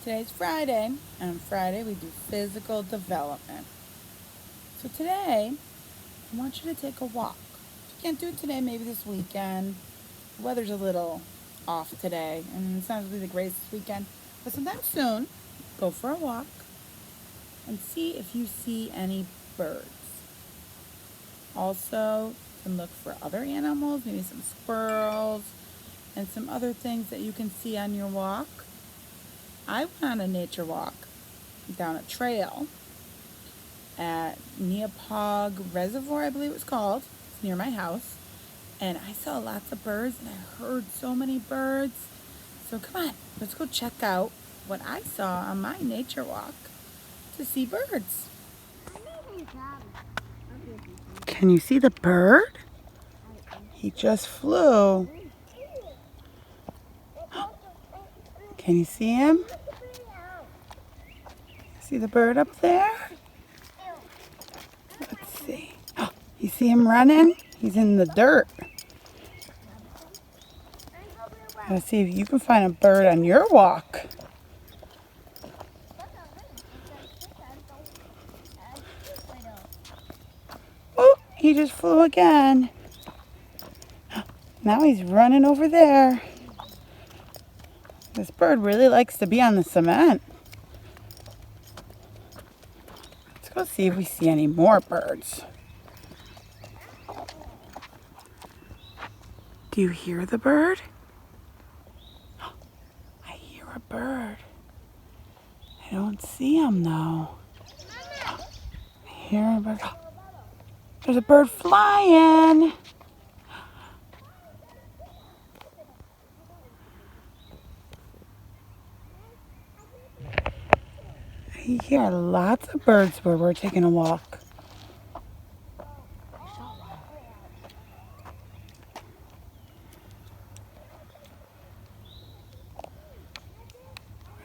Today's Friday, and on Friday we do physical development. So today, I want you to take a walk. If you can't do it today, maybe this weekend. The weather's a little off today, and it's not going to be the greatest this weekend, but sometime soon, go for a walk and see if you see any birds. Also, you can look for other animals, maybe some squirrels, and some other things that you can see on your walk. I went on a nature walk down a trail at Neapog Reservoir, I believe it was called. It's near my house. And I saw lots of birds and I heard so many birds. So come on, let's go check out what I saw on my nature walk to see birds. Can you see the bird? He just flew. Can you see him? See the bird up there? Let's see. Oh, you see him running? He's in the dirt. Let's see if you can find a bird on your walk. Oh, he just flew again. Now he's running over there. This bird really likes to be on the cement. Let's go see if we see any more birds. Do you hear the bird? I hear a bird. I don't see him though. I hear a bird. There's a bird flying. I hear lots of birds where we're taking a walk.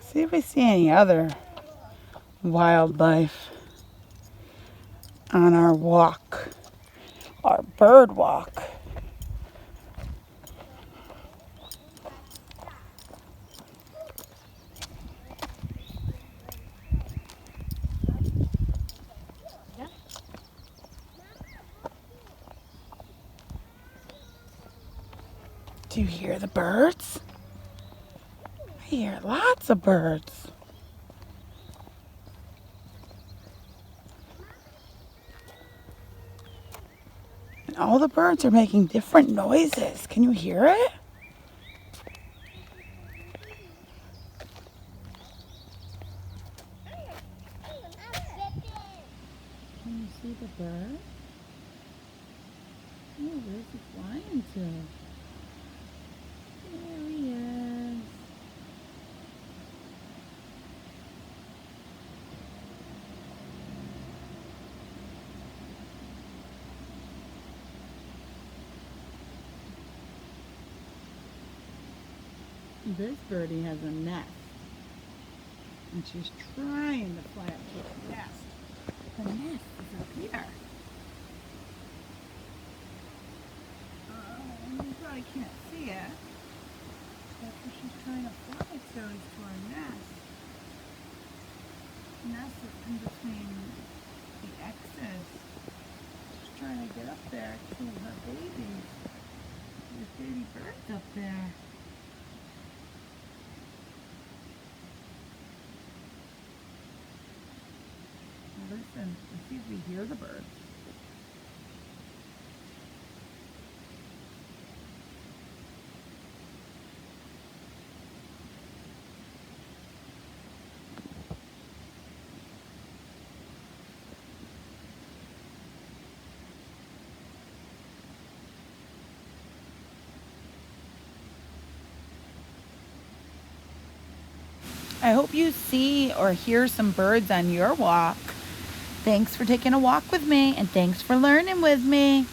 See if we see any other wildlife on our walk, our bird walk. Do you hear the birds? I hear lots of birds. And all the birds are making different noises. Can you hear it? Can you see the bird? Oh, where's he flying to? There he is. This birdie has a nest, and she's trying to fly up to the nest. The nest is up here. You probably can't see it. That's where she's trying to fly to, is to our nest. The nest is in between the X's. She's trying to get up there to her babies. There's baby birds up there. Listen, let's see if we hear the birds. I hope you see or hear some birds on your walk. Thanks for taking a walk with me, and thanks for learning with me.